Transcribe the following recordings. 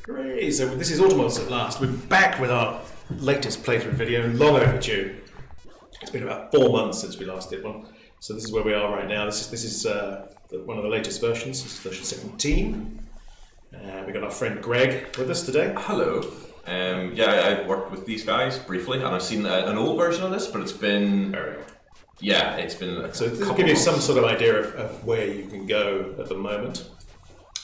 Hooray! So this is Autotalk at last. We're back with our latest playthrough video, long overdue. It's been about 4 months since we last did one. So this is where we are right now. This is one of the latest versions. This is version 17. We got our friend Greg with us today. Hello. I've worked with these guys briefly, and I've seen an old version of this, but it's been very old. Yeah, it's been. So this will give you some sort of idea of where you can go at the moment.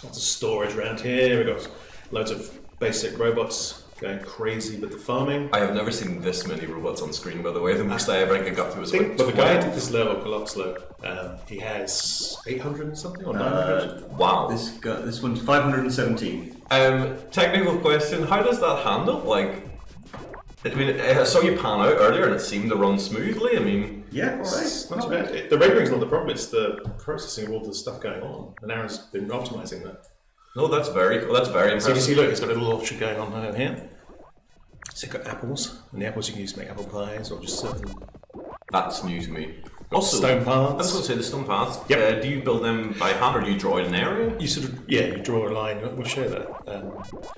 Lots of storage around here. We've got loads of basic robots going crazy with the farming. I have never seen this many robots on screen, by the way. The most I ever got to was like. But the guy at this level, Coloxlo, he has 800 and something or 900. Wow. This one's 517. Technical question: how does that handle? Like, I mean, I saw you pan out earlier, and it seemed to run smoothly. I mean, yeah, it's not too bad. The rendering's not the problem; it's the processing of all the stuff going on. And Aaron's been optimizing that. No, that's very cool. That's very impressive. So you see, look, it's got a little option going on down here. So you've got apples, and the apples you can use to make apple pies, or just certain. That's new to me. Also, stone paths. I was going to say the stone paths. Yep. Do you build them by hand, or do you draw in an area? You draw a line. We'll show that.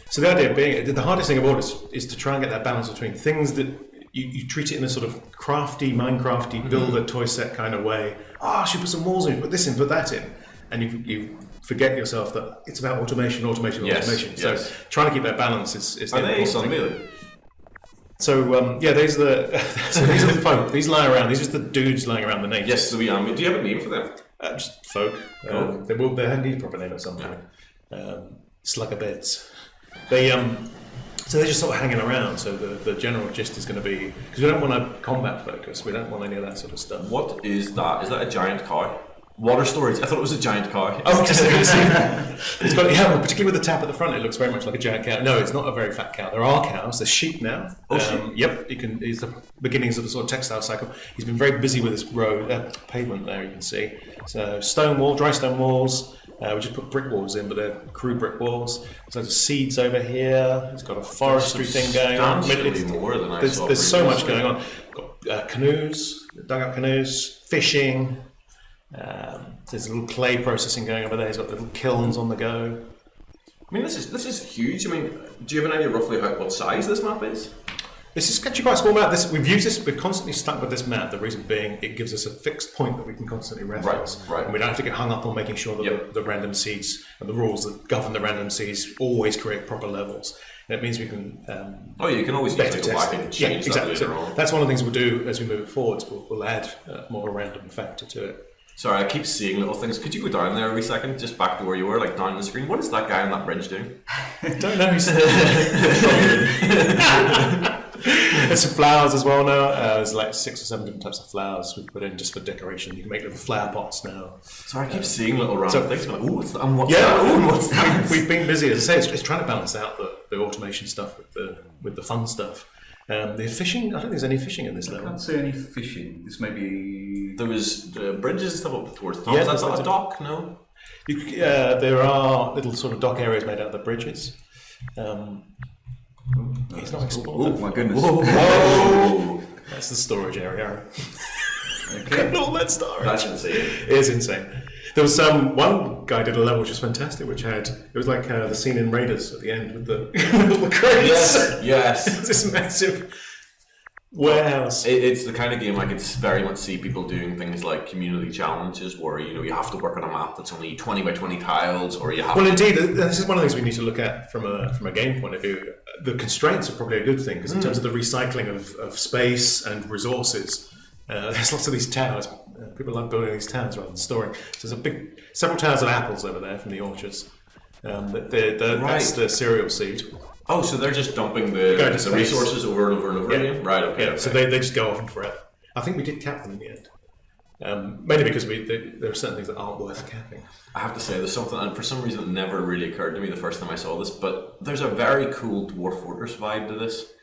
So the idea being, the hardest thing of all is to try and get that balance between things that you treat it in a sort of crafty, Minecrafty, build a toy set kind of way. I should put some walls in, put this in, put that in, and you forget yourself that it's about automation. Yes. So trying to keep that balance is the important thing. Really? So these are the folk. These lie around. These are just the dudes lying around the nature. Yes, so do you have a name for them? Just folk. They need a proper name at some point. Slugger beds. So they're just sort of hanging around. So the general gist is going to be, because we don't want to combat focus. We don't want any of that sort of stuff. What is that? Is that a giant cow? Water storage. I thought it was a giant cow. Oh, it's got, particularly with the tap at the front, it looks very much like a giant cow. No, it's not a very fat cow. There are cows. There's sheep now. Yep. It's the beginnings of a sort of textile cycle. He's been very busy with this road pavement there. You can see. So dry stone walls. We just put brick walls in, but they're crude brick walls. There's seeds over here. It's got a forestry thing going on. There's so much going on. Got canoes, dugout canoes, fishing. There's a little clay processing going over there. He's got little kilns on the go. I mean, this is huge. I mean, do you have an idea roughly what size this map is? This is actually quite a small map. We've constantly stuck with this map. The reason being, it gives us a fixed point that we can constantly reference. Right. And we don't have to get hung up on making sure that the random seeds and the rules that govern the random seeds always create proper levels. And it means we can. You can always better go back and change that later on. That's one of the things we'll do as we move it forwards. We'll add more of a random factor to it. Sorry, I keep seeing little things. Could you go down there every second, just back to where you were, like down the screen? What is that guy on that bridge doing? Don't know. There's some flowers as well now. There's like 6 or 7 different types of flowers we put in just for decoration. You can make little flower pots now. Sorry, I keep seeing little random things. Like, what's that? And what's that? What's that? We've been busy, as I say. It's trying to balance out the automation stuff with the fun stuff. The fishing, I don't think there's any fishing in this level. I can't see any fishing. This may be... There was bridges and stuff up towards the top. Is that a dock? No? There are little sort of dock areas made out of the bridges. He's not explored. Oh my goodness. Whoa. That's the storage area. Okay. All that storage. That's insane. It is insane. There was one guy did a level which was fantastic, which it was like the scene in Raiders at the end with the crates. Yes. It's this massive warehouse. It's the kind of game I could very much see people doing things like community challenges where you have to work on a map that's only 20 by 20 tiles, or you have. Well, indeed, this is one of the things we need to look at from a game point of view. The constraints are probably a good thing because in terms of the recycling of space and resources, there's lots of these towers. People love building these towns rather than storing. So there's several towers of apples over there from the orchards. That's the cereal seed. Oh, so they're just dumping the resources over and over and over again? Right, okay. So they just go off and forever. I think we did cap them in the end. Mainly because there are certain things that aren't worth capping. I have to say, there's something, and for some reason it never really occurred to me the first time I saw this, but there's a very cool Dwarf Fortress vibe to this.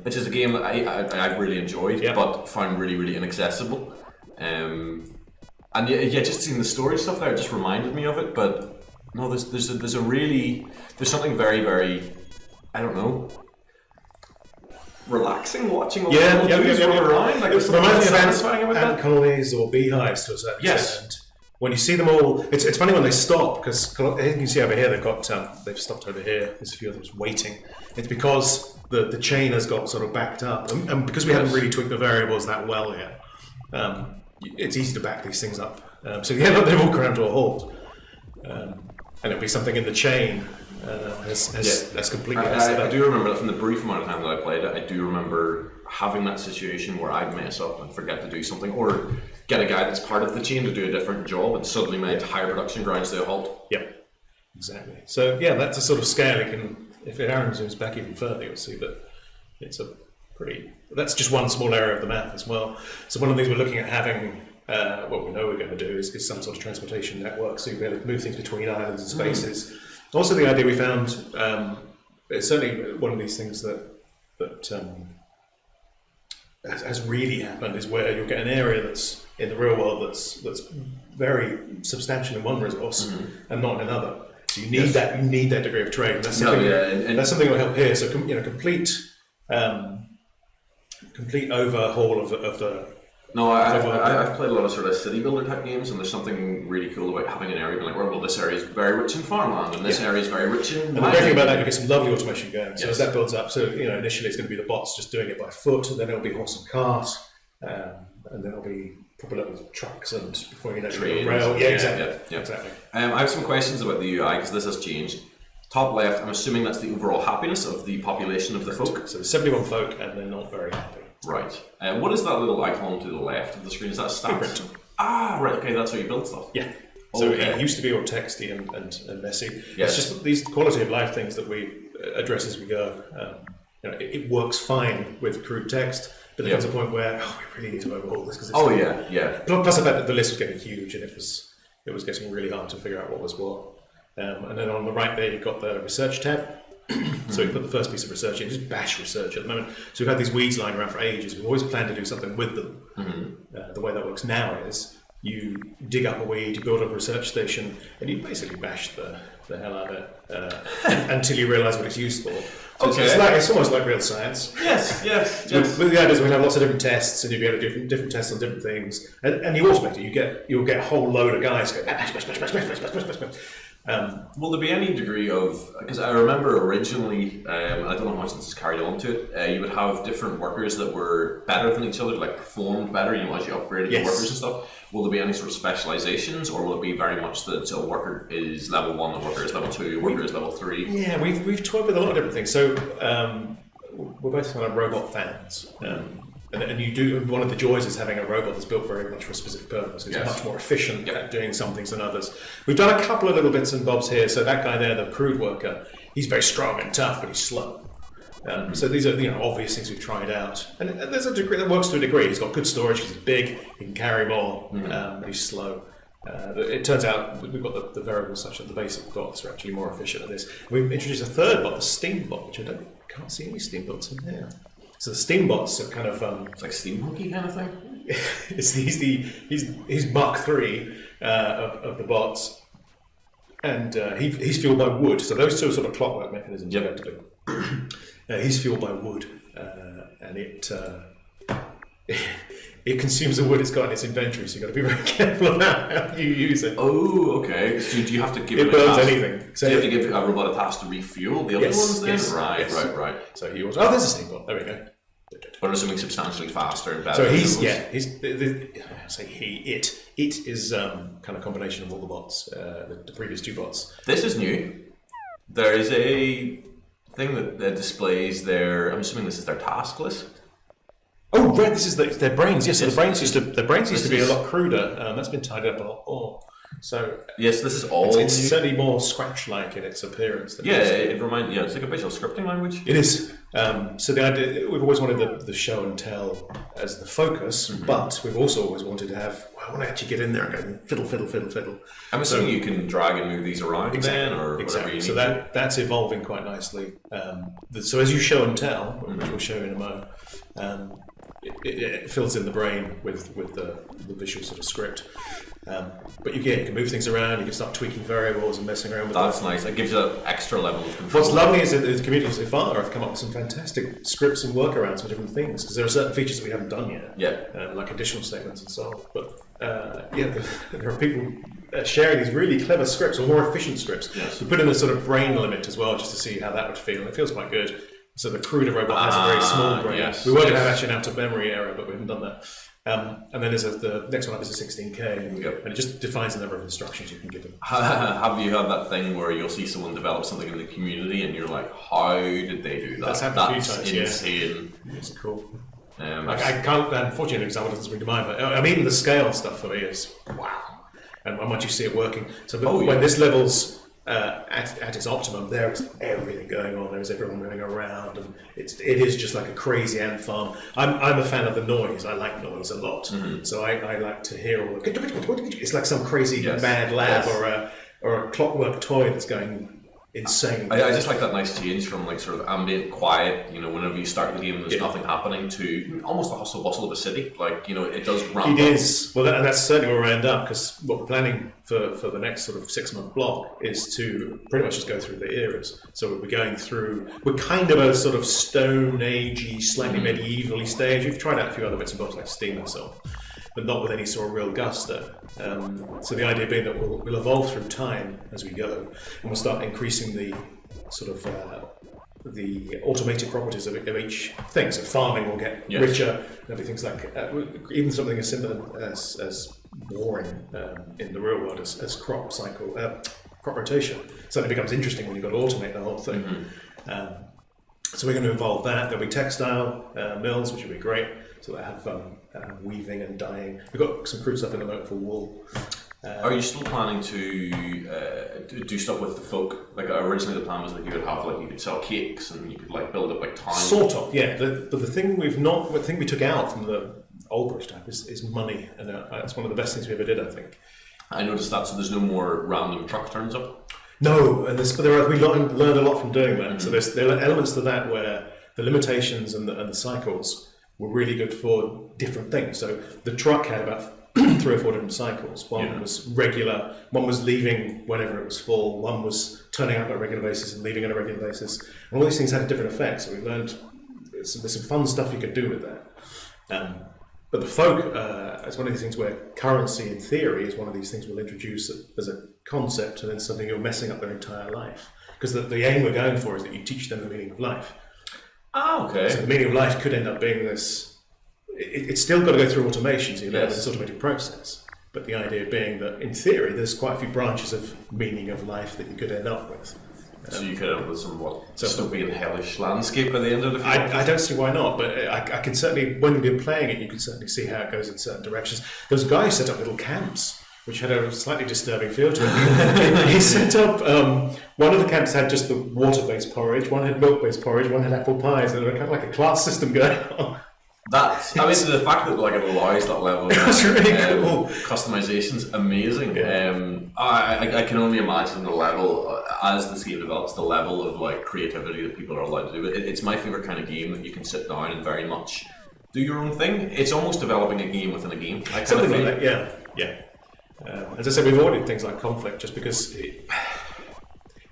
Which is a game that I really enjoyed, but found really, really inaccessible. And just seeing the storage stuff there just reminded me of it. But no, there's something very, very, I don't know, relaxing watching all the dudes run around. Like, there's something satisfying about that. Ant colonies or beehives to a certain extent. when you see them all, it's funny when they stop, because you can see over here they've stopped over here. There's a few of them waiting. It's because the chain has got sort of backed up, and because we haven't really tweaked the variables that well yet, it's easy to back these things up. So yeah, they walk around to a halt, and it'll be something in the chain has completely messed it up. I do remember that from the brief amount of time that I played it. I do remember having that situation where I'd mess up and forget to do something, or get a guy that's part of the chain to do a different job, and suddenly my entire production grinds to a halt. Yep, exactly. So yeah, that's a sort of scale. If Aaron zooms back even further, you'll see that it's a pretty. That's just one small area of the map as well. So one of the things we're looking at having, what we know we're going to do is some sort of transportation network, so you'll be able to move things between islands and spaces. Also, the idea we found, it's certainly one of these things that has really happened, is where you'll get an area that's in the real world that's very substantial in one resource and not in another. So you need that degree of trade. That's something, that's something that will help here. So complete overhaul of the. No, I've played a lot of sort of city builder type games, and there's something really cool about having an area being like, well, this area is very rich in farmland, and this area is very rich in. And the great thing about that, you get some lovely automation going. So as that builds up, so initially it's going to be the bots just doing it by foot, and then it'll be horse and cart, and then it'll be proper little trucks, and before you know it, rail. Yeah, exactly. Exactly. I have some questions about the UI, because this has changed. Top left, I'm assuming that's the overall happiness of the population of the folk. So there's 71 folk, and they're not very happy. Right. What is that little icon to the left of the screen? Is that stats? Ah, right. Okay, that's how you build stuff. Yeah. So it used to be all texty and messy. Yes. It's just these quality of life things that we address as we go. It works fine with crude text, but there comes a point where we really need to overhaul this because Plus the fact that the list was getting huge and it was getting really hard to figure out what was what. And then on the right there, you've got the research tab. So we put the first piece of research in, just bash research at the moment. So we've had these weeds lying around for ages. We've always planned to do something with them. The way that works now is you dig up a weed, you build up a research station, and you basically bash the hell out of it until you realise what it's used for. So it's almost like real science. Yes. With the idea is we'll have lots of different tests, and you'll be able to do different tests on different things, and you automate it. You'll get a whole load of guys go bash. Will there be any degree of, because I remember originally, I don't know how much this is carried on to it, you would have different workers that were better than each other, like performed better, as you upgraded the workers and stuff. Will there be any sort of specializations, or will it be very much that a worker is level 1, a worker is level 2, a worker is level 3? Yeah, we've toyed with a lot of different things. So we're both kind of robot fans. And you do, one of the joys is having a robot that's built very much for a specific purpose. It's much more efficient at doing some things than others. We've done a couple of little bits and bobs here. So that guy there, the crude worker, he's very strong and tough, but he's slow. So these are obvious things we've tried out. And there's a degree that works to a degree. He's got good storage because he's big, he can carry more, but he's slow. It turns out we've got the variables such that the basic bots are actually more efficient at this. We've introduced a third bot, the steam bot, which can't see any steam bots in there. So the steam bots are kind of it's like steampunky kind of thing. he's Mach 3 of the bots, and he's fueled by wood. So those two are sort of clockwork mechanisms. Effectively. He's fueled by wood, and it consumes the wood it's got in its inventory. So you've got to be very careful about how you use it. Oh, okay. So do you have to give it burns anything? So you have to give a robot a task to refuel the other ones then? Yes, right. So he was. Oh, there's a steam bot. There we go. But I'm assuming substantially faster and better. So it is kind of combination of all the bots, the previous two bots. This is new. There is a thing that displays their. I'm assuming this is their task list. Oh, right. This is their brains. Yes, so the brains used to be a lot cruder. That's been tied up a lot more. So yes, this is all. It's certainly more Scratch-like in its appearance. It reminds. Yeah, it's like a visual scripting language. It is. So the idea, we've always wanted the show and tell as the focus, but we've also always wanted to have. I want to actually get in there and go fiddle. I'm assuming you can drag and move these around then, or whatever you need. So that's evolving quite nicely. So as you show and tell, which we'll show in a moment, it fills in the brain with the visual sort of script. But you can move things around, you can start tweaking variables and messing around with That's nice. It gives you an extra level of control. What's lovely is that the community so far have come up with some fantastic scripts and workarounds for different things, because there are certain features that we haven't done yet, like additional statements and so on. But there are people sharing these really clever scripts or more efficient scripts. Yes. We put in a sort of brain limit as well, just to see how that would feel. It feels quite good. So the Cruda robot has a very small brain. Yes, we were going to have actually an out of memory error, but we haven't done that. And then the next one up is a 16K, and it just defines the number of instructions you can give them. Have you had that thing where you'll see someone develop something in the community and you're like, how did they do that? That's happened a few times, insane. It's cool. I can't, unfortunately, an example doesn't spring to mind, but I mean, the scale stuff for me is wow. And once you see it working, so when this level's at its optimum, there is everything going on. There's everyone running around, and it is just like a crazy ant farm. I'm a fan of the noise. I like noise a lot, so I like to hear all the. It's like some crazy mad lab or a clockwork toy that's going insane. I just like that nice change from like sort of ambient quiet, whenever you start the game and there's nothing happening, to almost the hustle bustle of a city. Like, it does ramp up. It is. Well, and that's certainly where we'll end up, because what we're planning for the next sort of 6-month block is to pretty much just go through the eras. So we'll be going through, we're kind of a sort of Stone Agey, slightly medievally stage. We've tried out a few other bits and bobs like Steam and so on, but not with any sort of real gusto. So the idea being that we'll evolve through time as we go, and we'll start increasing the sort of the automated properties of each thing. So farming will get richer. There'll be things like even something as simple as boring in the real world as crop rotation suddenly becomes interesting when you've got to automate the whole thing. So we're going to involve that. There'll be textile mills, which will be great. So they have weaving and dyeing. We've got some crude stuff in the moment for wool. Are you still planning to do stuff with the folk? Like originally the plan was that you could sell cakes and you could like build up like towns. Sort of, yeah. But the thing we took out from the old prototype is money, and that's one of the best things we ever did, I think. I noticed that. So there's no more random truck turns up. No, but we learned a lot from doing that. So there are elements to that where the limitations and the cycles were really good for different things. So the truck had about 3 or 4 different cycles. One was regular, one was leaving whenever it was full, one was turning up on a regular basis and leaving on a regular basis. And all these things had different effects. So we learned there's some fun stuff you could do with that. But the folk, it's one of these things where currency in theory is one of these things we'll introduce as a concept, and then suddenly you're messing up their entire life. Because the aim we're going for is that you teach them the meaning of life. Ah, okay. So the meaning of life could end up being this. It's still got to go through automation, so you have this automated process. But the idea being that, in theory, there's quite a few branches of meaning of life that you could end up with. So you could end up with some dystopian hellish landscape at the end of the film? I don't see why not, but I can certainly, when you've been playing it, you can certainly see how it goes in certain directions. There's a guy who set up little camps, which had a slightly disturbing feel to it. He set up, one of the camps had just the water-based porridge, one had milk-based porridge, one had apple pies, and there was kind of like a class system going on. The fact that it allows that level of really cool. customization's amazing. Yeah. I can only imagine the level, as this game develops, the level of creativity that people are allowed to do. It's my favorite kind of game that you can sit down and very much do your own thing. It's almost developing a game within a game. Something like that, yeah. As I said, we've avoided things like conflict just because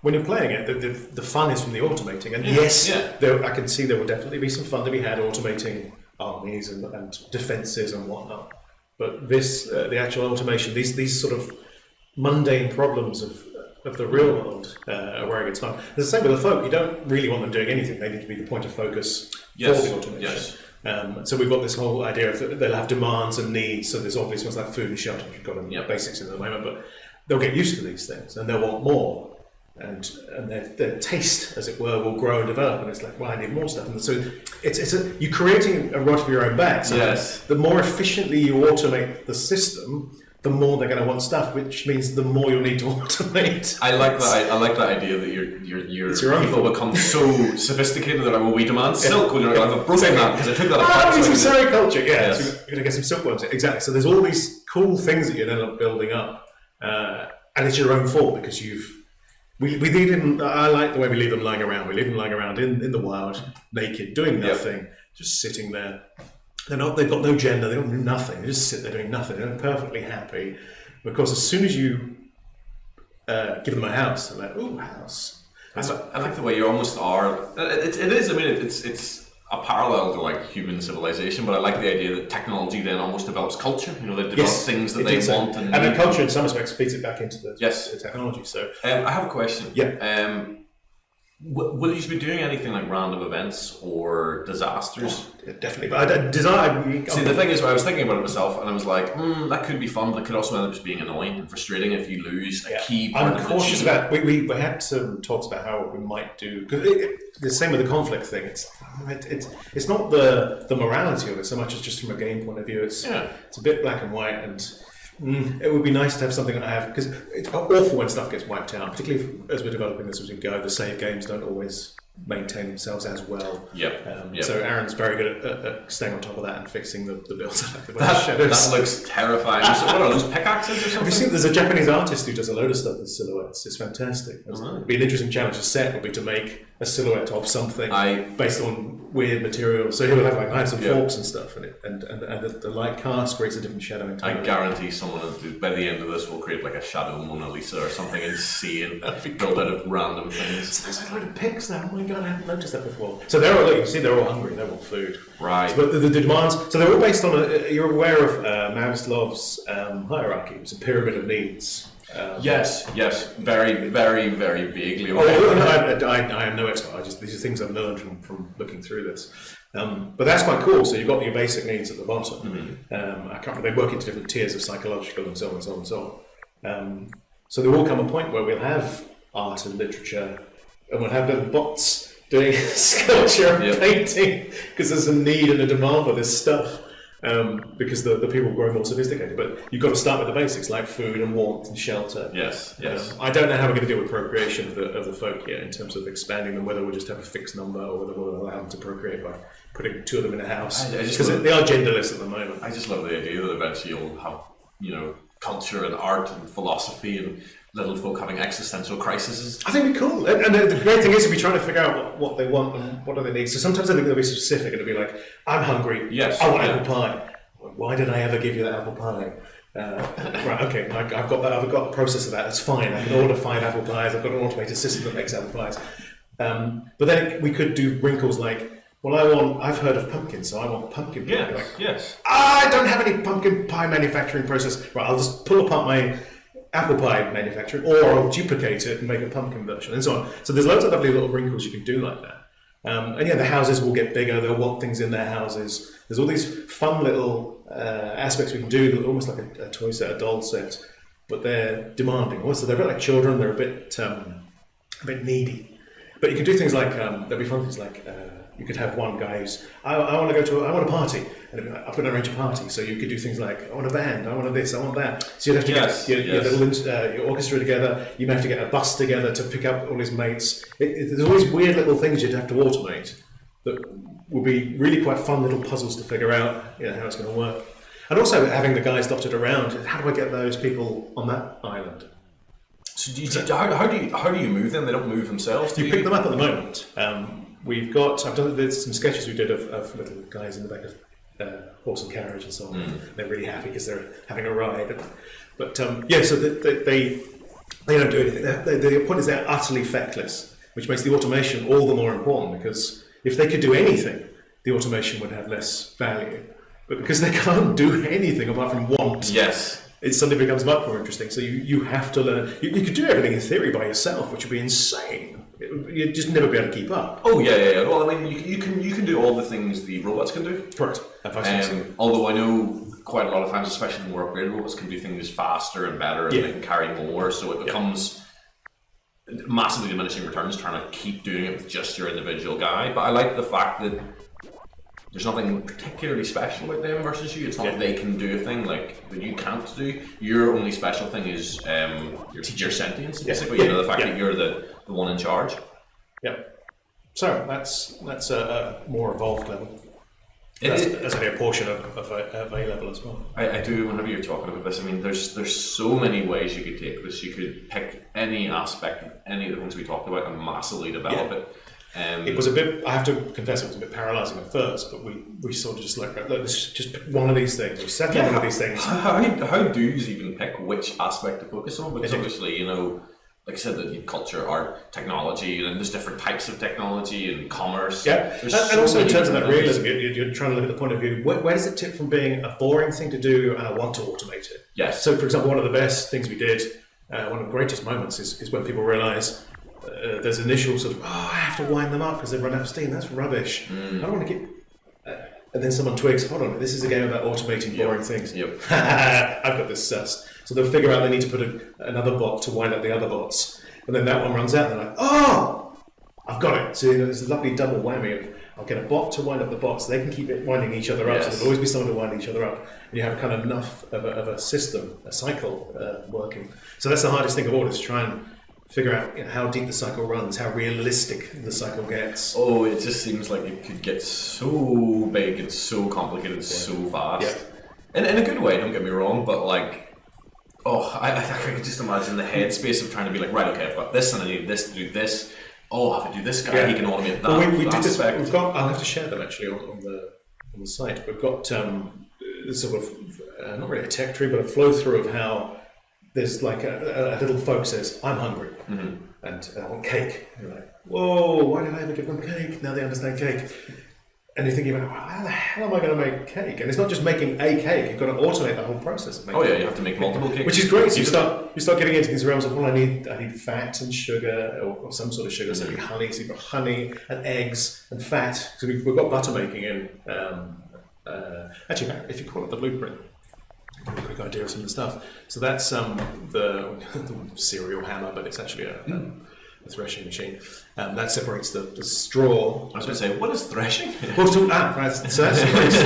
when you're playing it, the fun is from the automating. And I can see there will definitely be some fun to be had automating armies and defences and whatnot. But the actual automation, these sort of mundane problems of the real world are where it gets fun. It's the same with the folk. You don't really want them doing anything. They need to be the point of focus for the automation. Yes. So we've got this whole idea of they'll have demands and needs. So there's obvious ones like food and shelter, which we've got in basics in the moment, but they'll get used to these things and they'll want more. And their taste, as it were, will grow and develop, and it's like, well, I need more stuff. And so you're creating a rod for your own back. So the more efficiently you automate the system, the more they're going to want stuff, which means the more you'll need to automate. I like that. I like that idea that your people become so sophisticated that we demand silk. When you're like, I've broken that because I took that apart. It's some sericulture, so you're going to get some silkworms. Exactly. So there's all these cool things that you end up building up, and it's your own fault because we leave them. I like the way we leave them lying around. We leave them lying around in the wild, naked, doing nothing, just sitting there. They've got no gender. They don't do nothing. They just sit there doing nothing. They're perfectly happy. Of course, as soon as you give them a house, they're like, "Ooh, house." I like the way you almost are. It is. I mean, it's a parallel to like human civilization, but I like the idea that technology then almost develops culture. You know, they develop things that they want, and then culture in some respects feeds it back into the technology. So I have a question. Yeah. Will you be doing anything like random events or disasters? Definitely, but See, the thing is, I was thinking about it myself, and I was like, that could be fun, but it could also end up just being annoying and frustrating if you lose a key part. I'm cautious about. We had some talks about how we might do, because the same with the conflict thing. It's not the morality of it so much as just from a game point of view. It's a bit black and white, and it would be nice to have something that I have, because it's awful when stuff gets wiped out, particularly as we're developing this as we go. The save games don't always maintain themselves as well. So Aaron's very good at staying on top of that and fixing the builds. That looks terrifying. So what are those, pickaxes or something? Have you seen? There's a Japanese artist who does a load of stuff with silhouettes. It's fantastic. It'd be an interesting challenge. A set would be to make a silhouette of something based on weird materials. So he will have like knives and forks and stuff, and the light cast creates a different shadow. I guarantee someone by the end of this will create like a shadow Mona Lisa or something insane built out of random things. So there's like a load of pics now. Oh my god, I haven't noticed that before. So they're all, you can see, they're all hungry. They want food. Right. So, but the demands. So they're all based on you're aware of Maslow's hierarchy. It's a pyramid of needs. Yes, very, very, very vaguely. I am no expert. These are things I've learned from looking through this. But that's quite cool. So you've got your basic needs at the bottom. They work into different tiers of psychological and so on and so on and so on. So there will come a point where we'll have art and literature, and we'll have little bots doing sculpture and painting, because there's a need and a demand for this stuff. Because the people grow more sophisticated, but you've got to start with the basics like food and warmth and shelter. Yes. I don't know how we're going to deal with procreation of the folk yet in terms of expanding them, whether we'll just have a fixed number or whether we'll allow them to procreate by putting two of them in a house. Because they are genderless at the moment. I just love the idea that eventually you'll have, culture and art and philosophy and little folk having existential crises. I think it'd be cool. And the great thing is, we'll be trying to figure out what they want and what do they need. So sometimes I think they'll be specific. It'll be like, I'm hungry. Yes. I want apple pie. Why did I ever give you that apple pie? Right, okay, I've got that. I've got the process of that. That's fine. I can order 5 apple pies. I've got an automated system that makes apple pies. But then we could do wrinkles like, I've heard of pumpkin, so I want pumpkin pie. Yes. I don't have any pumpkin pie manufacturing process. Right, I'll just pull apart my apple pie manufacturing, or I'll duplicate it and make a pumpkin version, and so on. So there's loads of lovely little wrinkles you can do like that. And the houses will get bigger. They'll want things in their houses. There's all these fun little aspects we can do, almost like a toy set, a doll set, but they're demanding. Also, they're a bit like children. They're a bit needy. But you can do things like there'll be fun things like you could have one guy who's I want a party, and it'd be like, I'm going to arrange a party. So you could do things like, I want a band, I want this, I want that. So you'd have to get your orchestra together. You may have to get a bus together to pick up all his mates. There's all these weird little things you'd have to automate that would be really quite fun little puzzles to figure out how it's going to work. And also having the guys dotted around. How do I get those people on that island? So how do you move them? They don't move themselves. You pick them up at the moment. I've done some sketches we did of little guys in the back of horse and carriage and so on. They're really happy because they're having a ride. But so they don't do anything. The point is they're utterly feckless, which makes the automation all the more important, because if they could do anything, the automation would have less value. But because they can't do anything apart from want, it suddenly becomes much more interesting. So you have to learn. You could do everything in theory by yourself, which would be insane. You'd just never be able to keep up. Oh yeah. Well, I mean, you can do all the things the robots can do. Correct. Although I know quite a lot of times, especially the more upgraded robots, can do things faster and better, and they can carry more. So it becomes massively diminishing returns trying to keep doing it with just your individual guy. But I like the fact that there's nothing particularly special about them versus you. It's not like they can do a thing like that you can't do. Your only special thing is your sentience, basically. The fact that you're the one in charge. Yeah. So that's a more evolved level. That's only a portion of A level as well. I do. Whenever you're talking about this, I mean, there's so many ways you could take this. You could pick any aspect of any of the things we talked about and massively develop it. It was a bit, I have to confess, it was a bit paralysing at first, but we sort of just like, look, let's just pick one of these things, or settle one of these things. How do you even pick which aspect to focus on? Because obviously, like I said, the culture, art, technology, and there's different types of technology and commerce. Yeah, and also in terms of that realism, you're trying to look at the point of view, where does it tip from being a boring thing to do and I want to automate it? Yes. So, for example, one of the best things we did, one of the greatest moments is when people realise there's initial sort of, I have to wind them up because they've run out of steam. That's rubbish. I don't want to keep... and then someone twigs, hold on, this is a game about automating boring things. Yep. I've got this sussed. So they'll figure out they need to put another bot to wind up the other bots. And then that one runs out and they're like, oh, I've got it. So there's a lovely double whammy of, I'll get a bot to wind up the bots. They can keep it winding each other up. So there'll always be someone to wind each other up. And you have kind of enough of a system, a cycle working. So that's the hardest thing of all, is try and figure out how deep the cycle runs, how realistic the cycle gets. Oh, it just seems like it could get so big and so complicated so fast. Yeah. And in a good way, don't get me wrong, but like, I can just imagine the headspace of trying to be like, right, okay, I've got this and I need this to do this. Oh, if I do this guy, he can automate that. Well, we did this. We've got. I'll have to share them actually on the site. We've got sort of not really a tech tree, but a flow through of how there's like a little folk says, I'm hungry and I want cake. And you're like, whoa, why did I ever give them cake? Now they understand cake. And you're thinking about, how the hell am I going to make cake? And it's not just making a cake, you've got to automate the whole process of making cake. You have to make multiple cakes. Which is great. So you start getting into these realms of, well, I need fat and sugar, or some sort of sugar, so you need honey, so you've got honey and eggs and fat. So we've got butter making in. Actually, if you call it the blueprint, a quick idea of some of the stuff. So that's the cereal hammer, but it's actually a threshing machine. That separates the straw. I was going to say, what is threshing? Well, so that separates,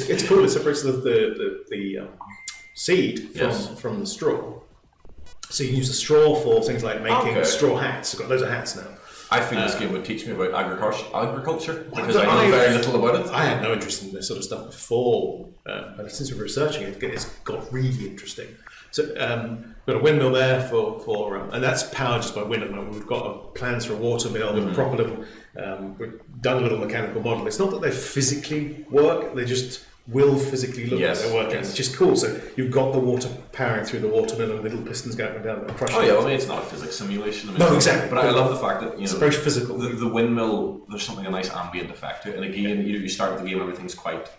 it's cool. It separates the seed from the straw. So you can use the straw for things like making straw hats. I've got loads of hats now. I think this game would teach me about agriculture because I know very little about it. I had no interest in this sort of stuff before, but since we're researching it, it's got really interesting. So we've got a windmill there for and that's powered just by wind at the moment. We've got plans for a water mill with a proper little, we've done a little mechanical model. It's not that they physically work, they just will physically look like they're working. It's just cool. So you've got the water powering through the water mill and little pistons going down and crushing it. I mean, it's not a physics simulation. I mean, no, exactly. But I love the fact that it's very physical. The windmill, there's a nice ambient effect to it. And again, you start the game, everything's quite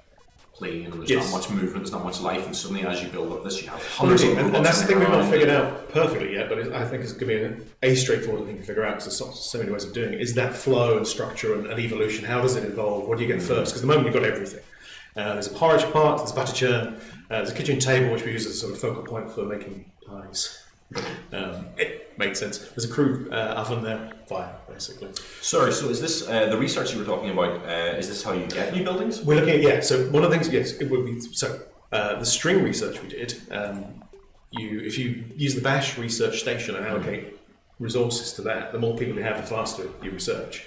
plain, and there's not much movement, there's not much life, and suddenly as you build up this, you have hundreds of robots. And that's the thing we've not figured out perfectly yet, but I think it's going to be a straightforward thing to figure out, because there's so many ways of doing it, is that flow and structure and evolution. How does it evolve? What do you get first? Because at the moment you've got everything. There's a porridge pot, there's a butter churn, there's a kitchen table which we use as a sort of focal point for making pies. It makes sense. There's a crude oven there, fire basically. Sorry, so is this the research you were talking about? Is this how you get new buildings? We're looking at So one of the things, it would be the string research we did. If you use the Bash research station and allocate resources to that, the more people you have, the faster you research.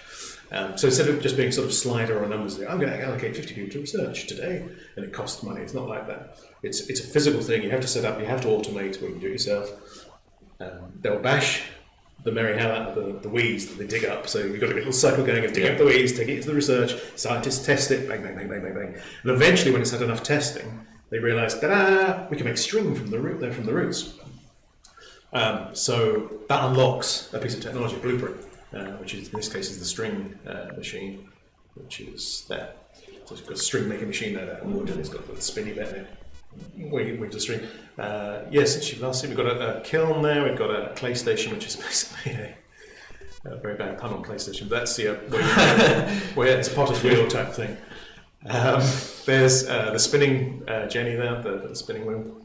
So instead of just being sort of slider or numbers, I'm going to allocate 50 people to research today, and it costs money. It's not like that. It's a physical thing. You have to set up. You have to automate, or you can do it yourself. They'll bash the merry hell out of the weeds that they dig up. So you've got a little cycle going of digging up the weeds, take it into the research. Scientists test it, bang, bang, bang, bang, bang, bang, and eventually, when it's had enough testing, they realise, ta-da! We can make string from the roots. So that unlocks a piece of technology, a blueprint. Which is in this case is the string machine, which is there. So it's got a string making machine there, and wood, and it's got the spinny bit there. With the string. Since you last seen, we've got a kiln there. We've got a clay station, which is basically a very bad pun on PlayStation. But that's where it's a potter's wheel type thing. There's the spinning jenny there, the spinning wheel.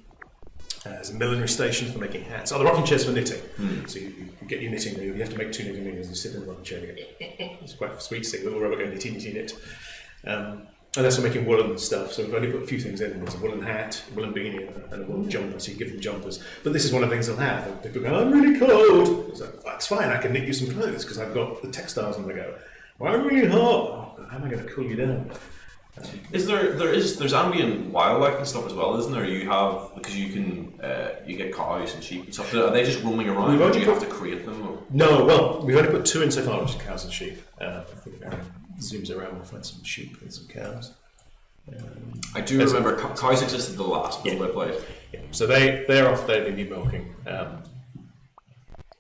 There's a millinery station for making hats. The rocking chairs for knitting. So you get your knitting needle. You have to make 2 knitting needles. You sit in the rocking chair and you go, it's quite sweet, sick little rubber going knit. And that's for making woolen stuff. So we've only put a few things in. There's a woolen hat, a woolen beanie, and a woolen jumper. So you give them jumpers. But this is one of the things they'll have. And people go, I'm really cold. It's like, that's fine. I can knit you some clothes because I've got the textiles on the go. Well, I'm really hot. Oh, how am I going to cool you down? There's ambient wildlife and stuff as well, isn't there? You have, because you can you get cows and sheep and stuff. Are they just roaming around? Or do you have to create them? Or? No, well, we've only put 2 in so far, which is cows and sheep. I think Aaron zooms around, we'll find some sheep and some cows. I do remember cows existed the last build I played. Yeah. So they're off there, they need milking.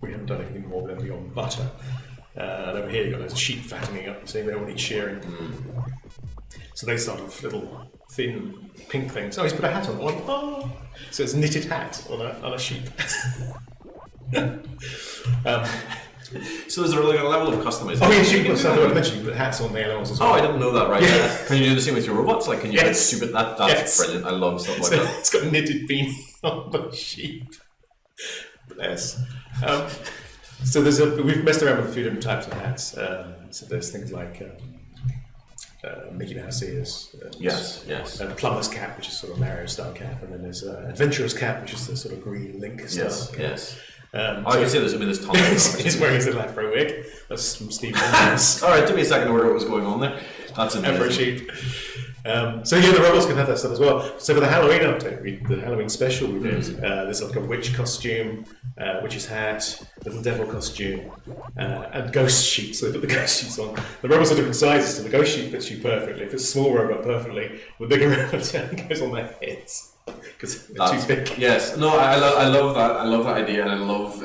we haven't done anything more than beyond butter. And over here you've got loads of sheep fattening up. You see, they all need shearing. So they start off little thin pink things. Oh, he's put a hat on one. Oh, so it's a knitted hat on a sheep. So there's a really good level of customization. Oh, yeah, sheep was something I mentioned. You put hats on the animals as well. Oh, I didn't know that. Right? Yeah. Can you do the same with your robots? Like, can you Yes. stupid? That's brilliant. I love stuff like that. It's got a knitted beanie on the sheep. Bless. So we've messed around with a few different types of hats. So there's things like Mickey Mouse ears. Yes. Plumber's cap, which is sort of Mario style cap, and then there's Adventurer's cap, which is the sort of green Link style. Yes. So I can see there's tons of them. he's wearing his little afro wig. That's from Steve Wonders. All right, give me a second to order what was going on there. That's amazing. Afro sheep. So yeah, the robots can have that stuff as well. So for the Halloween update, the Halloween special we did, there's like a witch costume, witch's hat, little devil costume, and ghost sheep. So they put the ghost sheets on. The robots are different sizes, so the ghost sheep fits you perfectly. If it's a small robot, perfectly. The bigger robot it goes on their heads because they're too big. Yes, no, I love that. I love that idea, and I love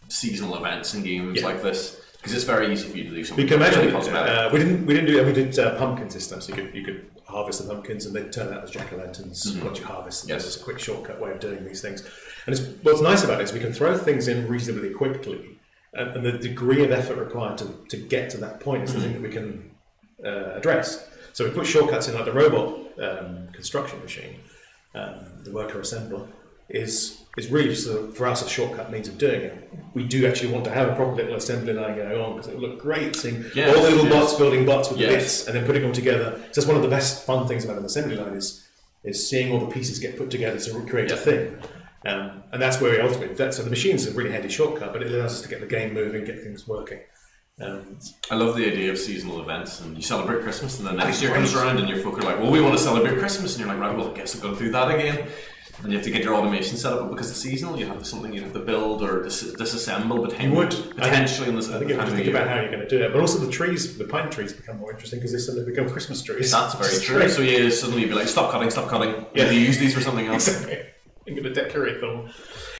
seasonal events and games like this. Because it's very easy for you to do something. You can imagine really cosmetic. we didn't do that. We did pumpkin system, so you could harvest the pumpkins and they'd turn out as jack-o'-lanterns once you harvest them. Yes. It's a quick shortcut way of doing these things. And what's nice about it is we can throw things in reasonably quickly, and the degree of effort required to get to that point is the thing that we can address. So we put shortcuts in, like the robot construction machine, the worker assembler is really just for us a shortcut means of doing it. We do actually want to have a proper little assembly line going on because it would look great seeing all the little bots building bots with the bits and then putting them together. So that's one of the best fun things about an assembly line is seeing all the pieces get put together to create a thing. And that's where we ultimately so the machine's a really handy shortcut, but it allows us to get the game moving, get things working. I love the idea of seasonal events, and you celebrate Christmas, and then next year comes around, and your folk are like, "Well, we want to celebrate Christmas," and you're like, "Right, well, I guess I'll go through that again." And you have to get your automation set up, but because it's seasonal, you have something you have to build or disassemble. Potentially in this. I think you have to think about how you're going to do it, but also the pine trees become more interesting because they suddenly become Christmas trees. That's very true. So you suddenly be like, stop cutting. Yeah. You use these for something else. Exactly. I'm going to decorate them.